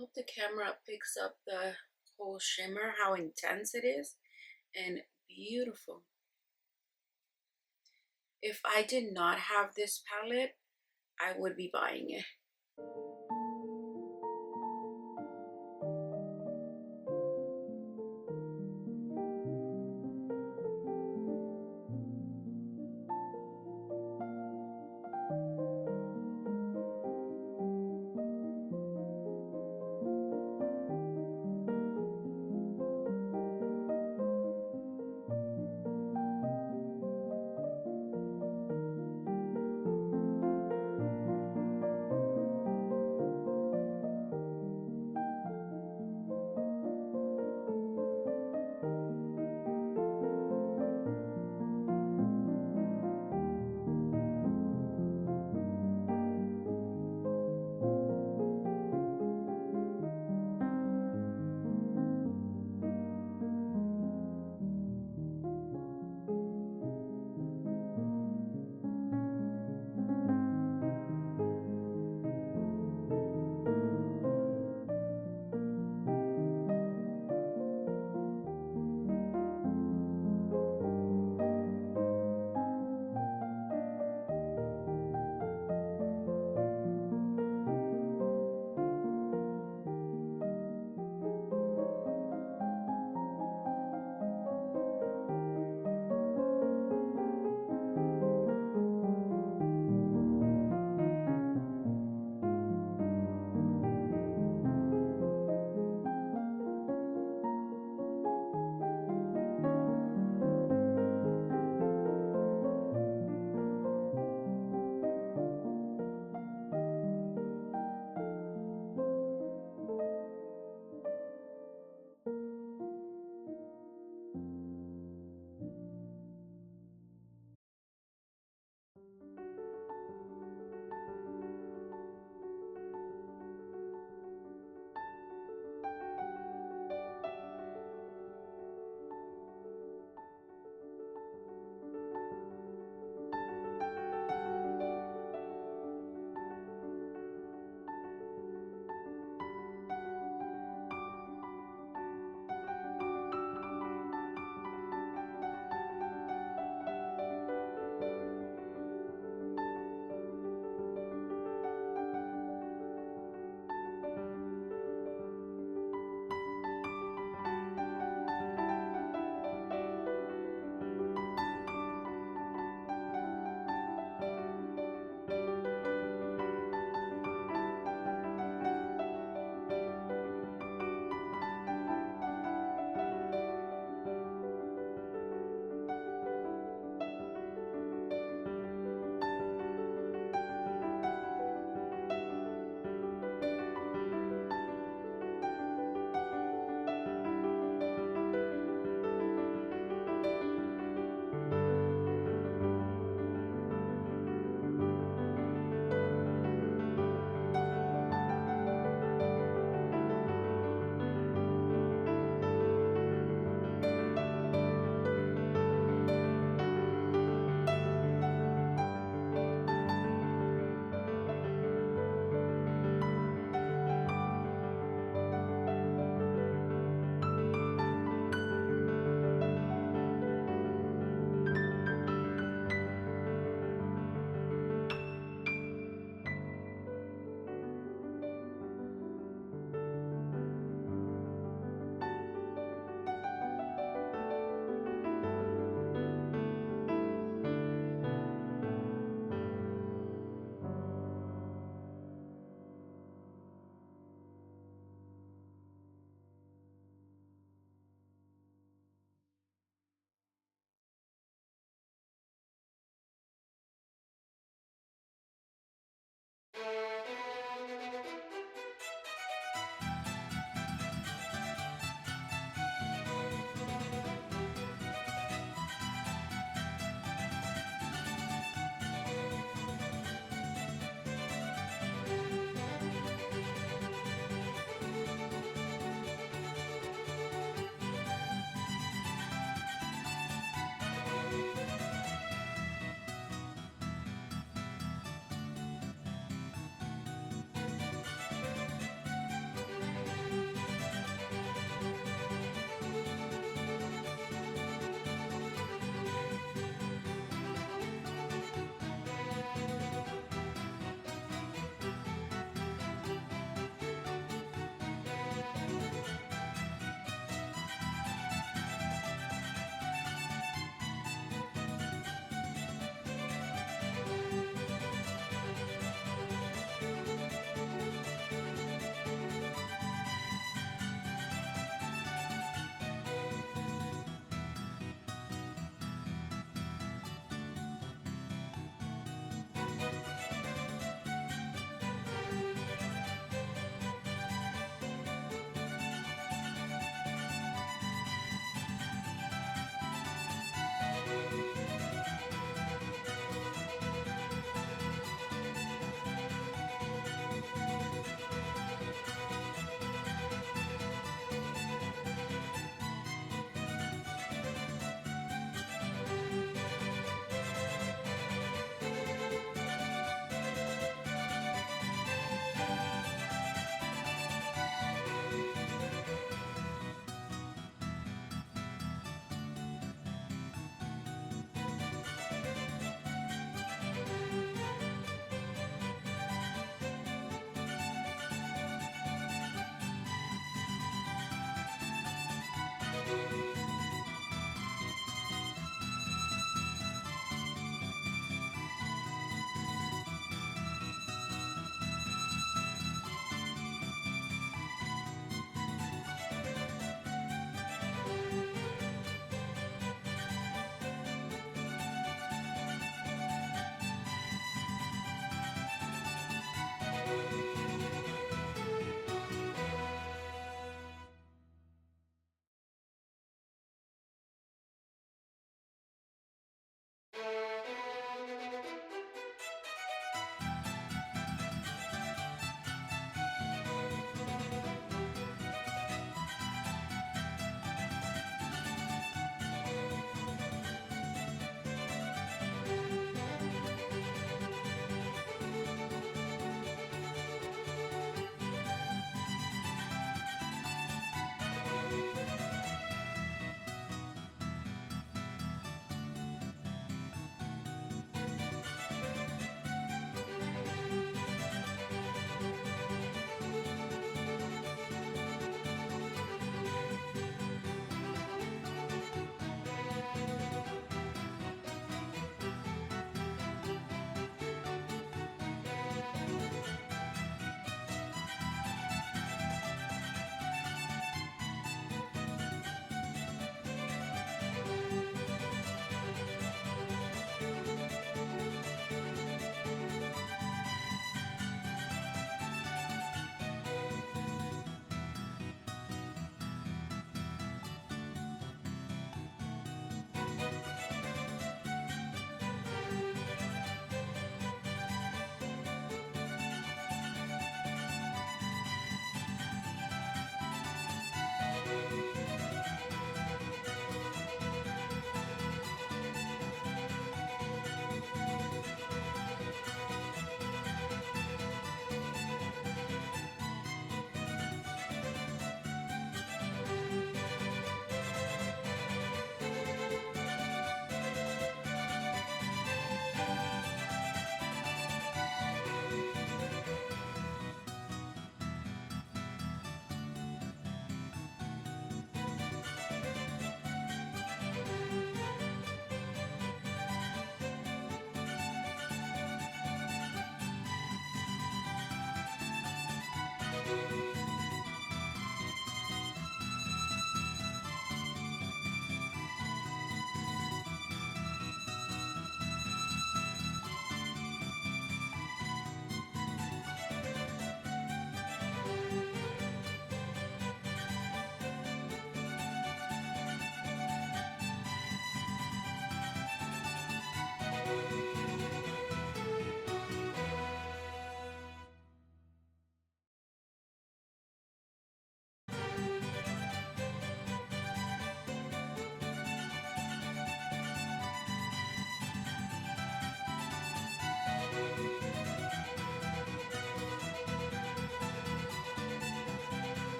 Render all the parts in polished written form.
Hope the camera picks up the whole shimmer, how intense it is, and beautiful. If I did not have this palette, I would be buying it.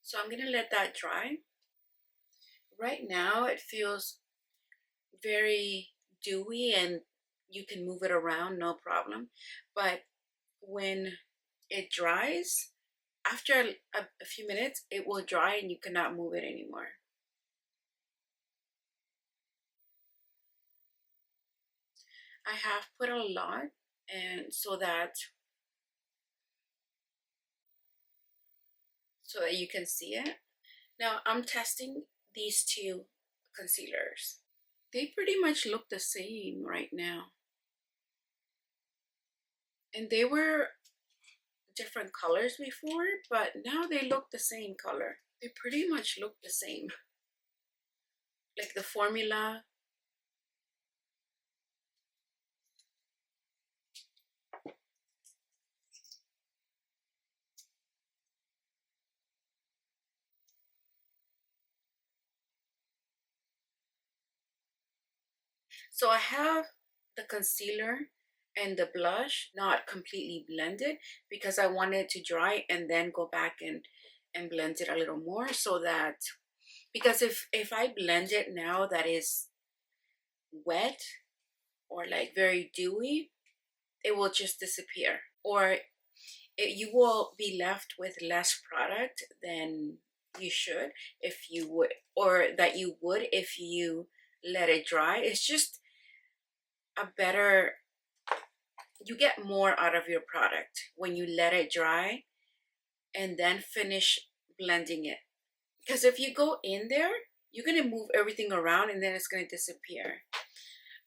So I'm gonna let that dry. Right now it feels very dewy and you can move it around, no problem. But when it dries, after a few minutes, it will dry and you cannot move it anymore. I have put a lot, and so that you can see it. Now I'm testing these two concealers. They pretty much look the same right now. And they were different colors before, but now they look the same color. They pretty much look the same. Like the formula. So I have the concealer and the blush not completely blended because I wanted to dry and then go back and blend it a little more, so that, because if I blend it now that is wet or like very dewy, it will just disappear, or you will be left with less product than you should if you would, or that you would if you let it dry. It's just a better, you get more out of your product when you let it dry and then finish blending it. Because if you go in there, you're going to move everything around and then it's going to disappear.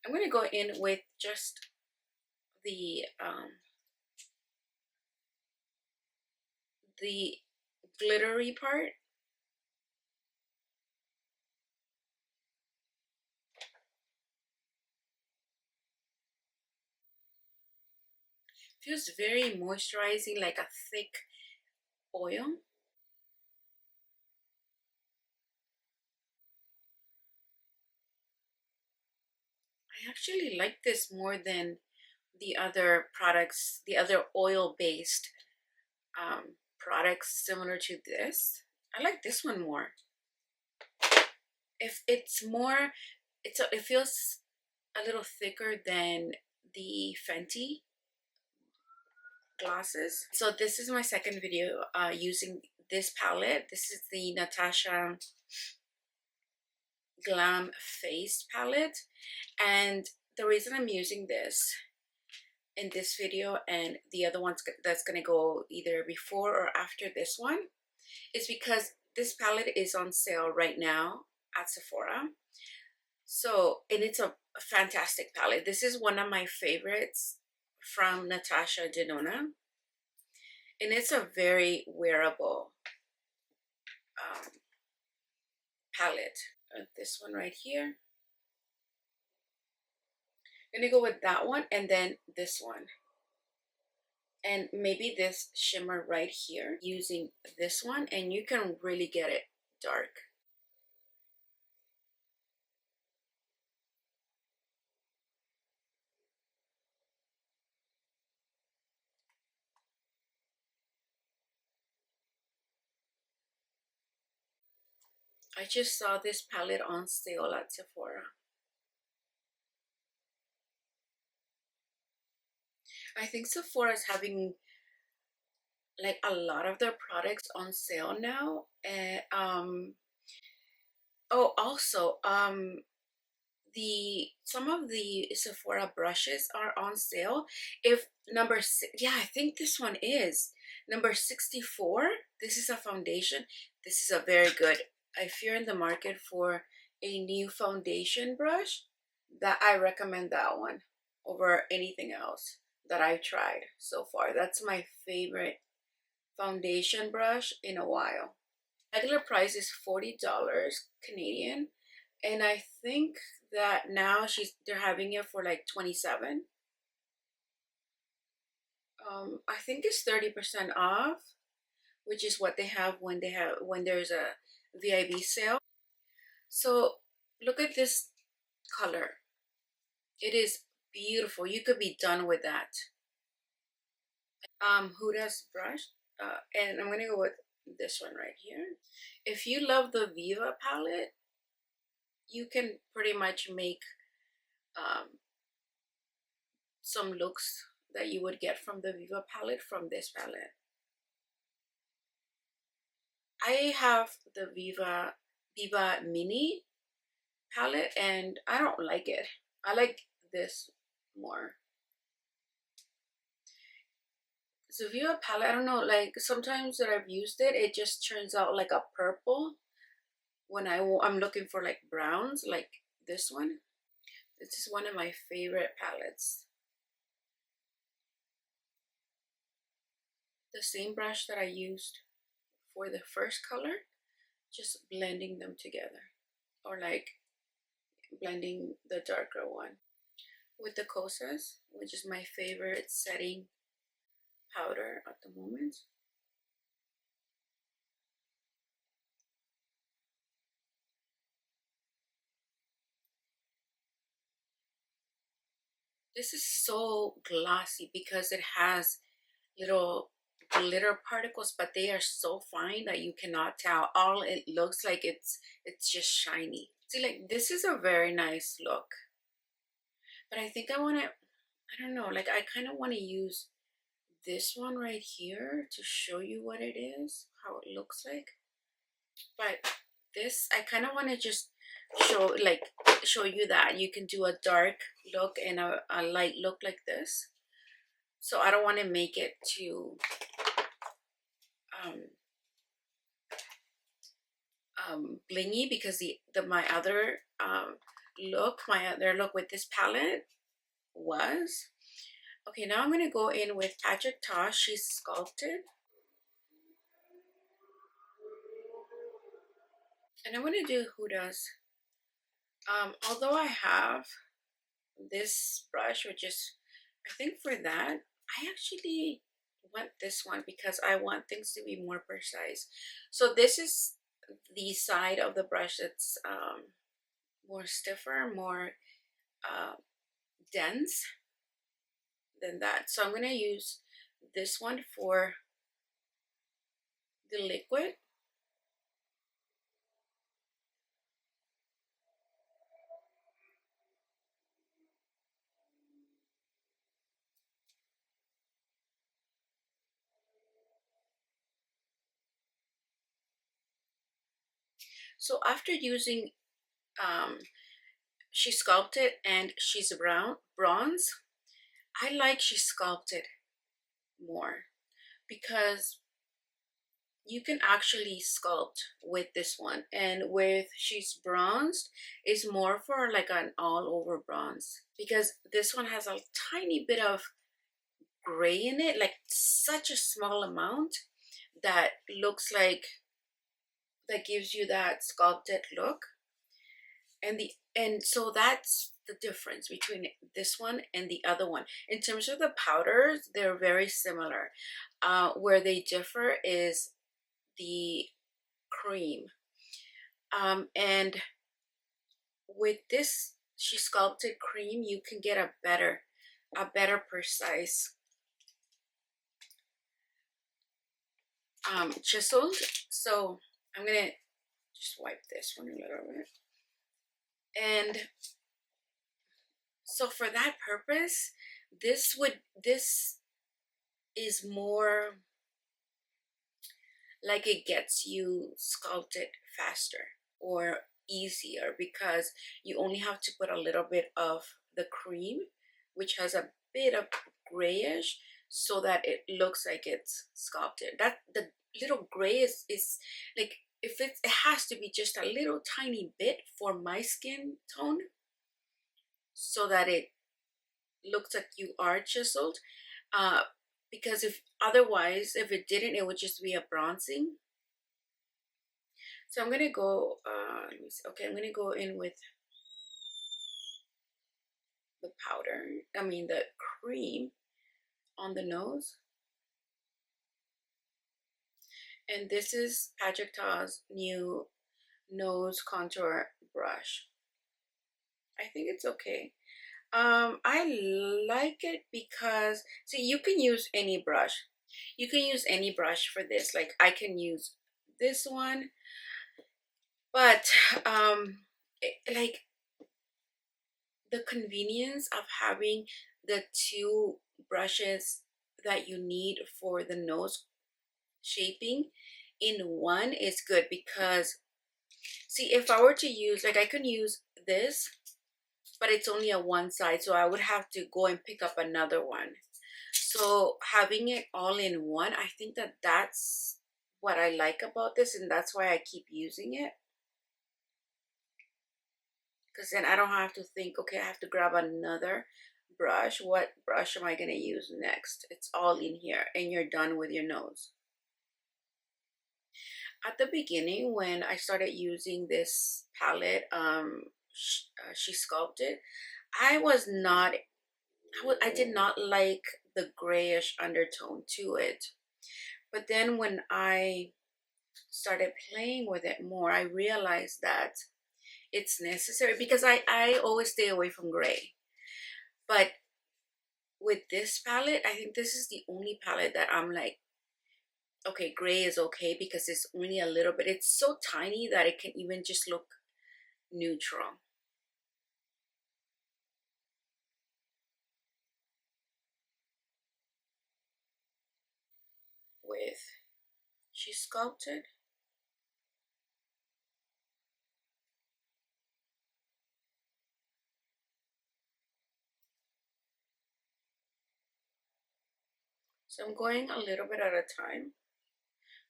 I'm going to go in with just the glittery part. Feels very moisturizing, like a thick oil. I actually like this more than the other products, the other oil-based products similar to this. I like this one more. If it's more, it feels a little thicker than the Fenty glosses. So this is my second video using this palette. This is the Natasha Glam Face palette, and the reason I'm using this in this video and the other ones that's gonna go either before or after this one is because this palette is on sale right now at Sephora. So, and it's a fantastic palette. This is one of my favorites from Natasha Denona, and it's a very wearable palette. This one right here. I'm gonna go with that one and then this one. And maybe this shimmer right here using this one, and you can really get it dark. I just saw this palette on sale at Sephora. I think Sephora is having like a lot of their products on sale now. And oh, also the some of the Sephora brushes are on sale. If number six, yeah, I think this one is number 64. This is a foundation. This is a very good, if you're in the market for a new foundation brush, that I recommend that one over anything else that I've tried so far. That's my favorite foundation brush in a while. Regular price is $40 Canadian, And I think that now they're having it for like 27. I think it's 30% off, which is what they have when there's a VIB sale. So look at this color. It is beautiful. You could be done with that. Huda's brush. And I'm gonna go with this one right here. If you love the Viva palette, you can pretty much make um, some looks that you would get from the Viva palette from this palette. I have the Viva Mini palette and I don't like it. I like this more. So Viva palette, I don't know, like sometimes that I've used it, it just turns out like a purple when I'm looking for like browns, like this one. This is one of my favorite palettes. The same brush that I used for the first color, just blending them together, or like blending the darker one with the Kosas, which is my favorite setting powder at the moment. This is so glossy because it has little glitter particles, but they are so fine that you cannot tell. All it looks like it's just shiny. See, like this is a very nice look, but I think I want to, I don't know, like I kind of want to use this one right here to show you what it is, how it looks like. But this, I kind of want to just show you that you can do a dark look and a light look like this. So I don't want to make it too um, blingy, because my other my other look with this palette was. Okay, now I'm going to go in with Patrick Tosh. She's sculpted. And I'm going to do Huda's. Although I have this brush, which is, I think for that, I actually want this one because I want things to be more precise. So this is the side of the brush that's more stiffer, more uh, dense than that. So I'm going to use this one for the liquid. So after using, um, she sculpted and she's bronze, I like she sculpted more because you can actually sculpt with this one, and with she's bronzed is more for like an all over bronze, because this one has a tiny bit of gray in it, like such a small amount that looks like, that gives you that sculpted look. And so that's the difference between this one and the other one. In terms of the powders, they're very similar. Where they differ is the cream. And with this she sculpted cream, you can get a better precise chiseled. So I'm gonna just wipe this one a little bit. And so for that purpose, this is more like it gets you sculpted faster or easier, because you only have to put a little bit of the cream, which has a bit of grayish, so that it looks like it's sculpted. That the little gray is like, if it has to be just a little tiny bit for my skin tone, so that it looks like you are chiseled. uh because if otherwise, if it didn't, it would just be a bronzing. So I'm gonna go, let me see. Okay, I'm gonna go in with the powder, I mean the cream on the nose. And this is Patrick Ta's new nose contour brush. I think it's okay. I like it because, see, you can use any brush. You can use any brush for this. Like I can use this one, but like the convenience of having the two brushes that you need for the nose shaping in one is good. Because see, if I were to use, like I can use this, but it's only a one side, so I would have to go and pick up another one. So having it all in one, I think that that's what I like about this, and that's why I keep using it. Because then I don't have to think, okay, I have to grab another brush. What brush am I going to use next? It's all in here, and you're done with your nose. At the beginning, when I started using this palette, She Sculpted, I was not, I did not like the grayish undertone to it. But then when I started playing with it more, I realized that it's necessary, because I always stay away from gray. But with this palette, I think this is the only palette that I'm like, okay, gray is okay, because it's only a little bit. It's so tiny that it can even just look neutral. With She Sculpted. So I'm going a little bit at a time,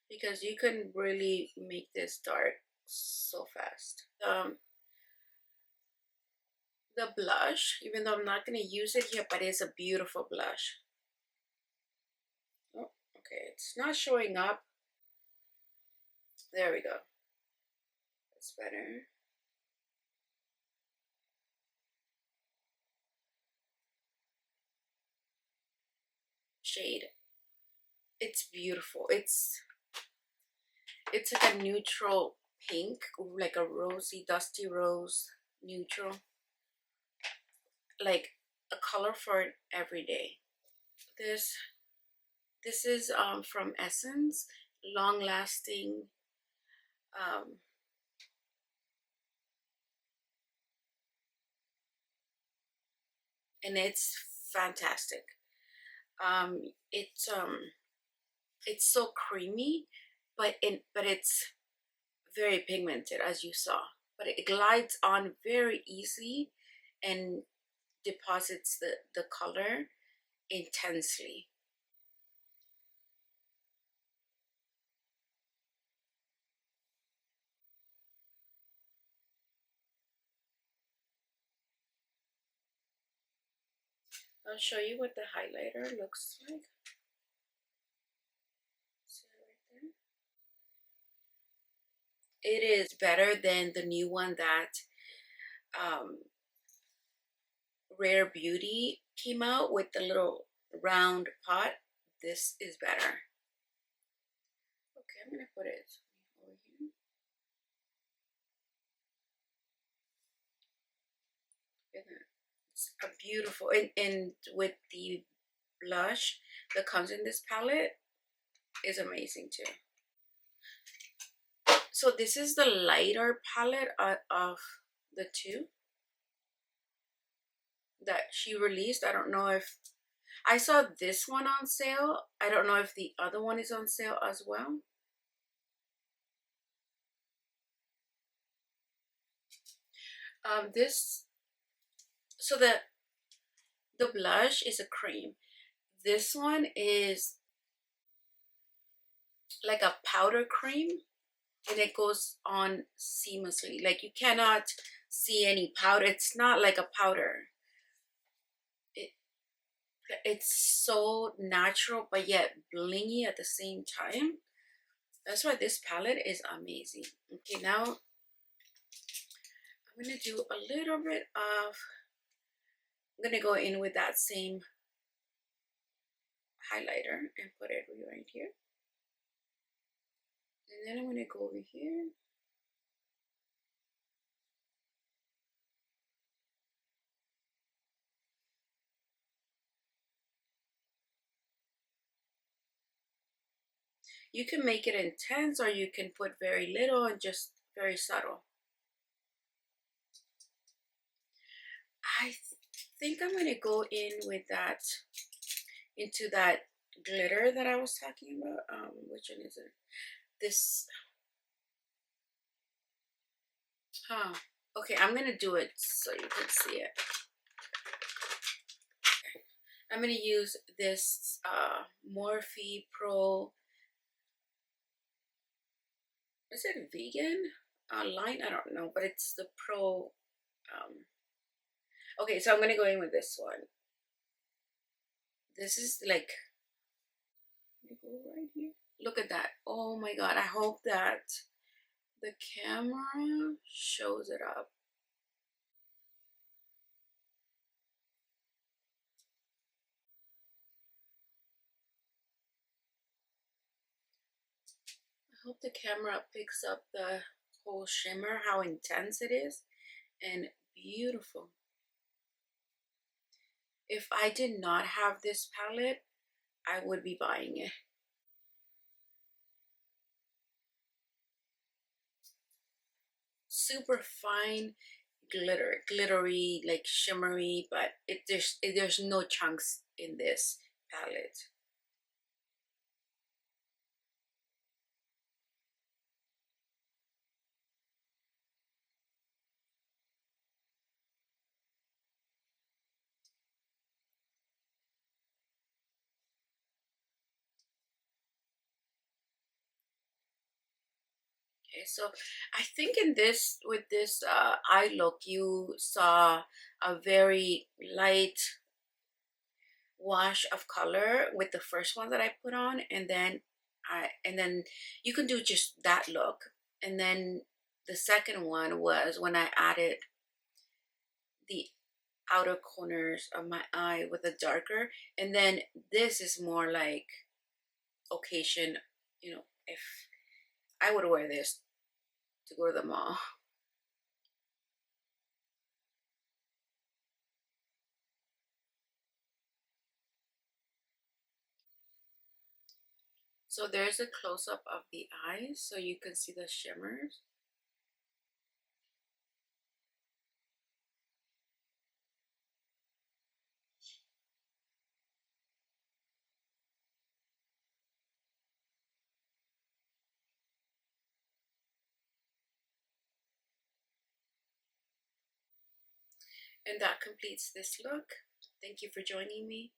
because you can really make this dark so fast. The blush, even though I'm not going to use it here, but it's a beautiful blush. Oh, okay, it's not showing up. There we go. That's better. Shade. It's beautiful. It's like a neutral pink, like a rosy, dusty rose neutral. Like a color for every day. This is from Essence, long lasting, um and it's fantastic. Um it's um it's so creamy, but it's very pigmented, as you saw. But it glides on very easy and deposits the color intensely. I'll show you what the highlighter looks like. See it right there? It is better than the new one that um, Rare Beauty came out with, the little round pot. This is better. Okay, I'm gonna put it over here. It's a beautiful, and with the blush that comes in this palette is amazing too. So this is the lighter palette of the two that she released. I don't know if I saw this one on sale. I don't know if the other one is on sale as well. This, so the blush is a cream. This one is like a powder cream, and it goes on seamlessly. Like you cannot see any powder. It's not like a powder. It it's so natural, but yet blingy at the same time. That's why this palette is amazing. Okay, now I'm gonna do a little bit of, I'm gonna go in with that same highlighter and put it right here. And then I'm gonna go over here. You can make it intense or you can put very little and just very subtle. I think I'm gonna go in with that, into that glitter that I was talking about. Which one is it? This, huh? Okay, I'm gonna do it so you can see it. I'm gonna use this Morphe Pro. Is it vegan line? I don't know, but it's the Pro. Okay, so I'm gonna go in with this one. This is like, let me go right here. Look at that. Oh my god, I hope that the camera shows it up. I hope the camera picks up the whole shimmer, how intense it is, and beautiful. If I did not have this palette, I would be buying it. Super fine glitter, glittery, like shimmery, but there's no chunks in this palette. Okay, so I think in this, with this eye look, you saw a very light wash of color with the first one that I put on, and then you can do just that look. And then the second one was when I added the outer corners of my eye with a darker, and then this is more like occasion, if I would wear this to go to the mall. So there's a close-up of the eyes so you can see the shimmers. And that completes this look. Thank you for joining me.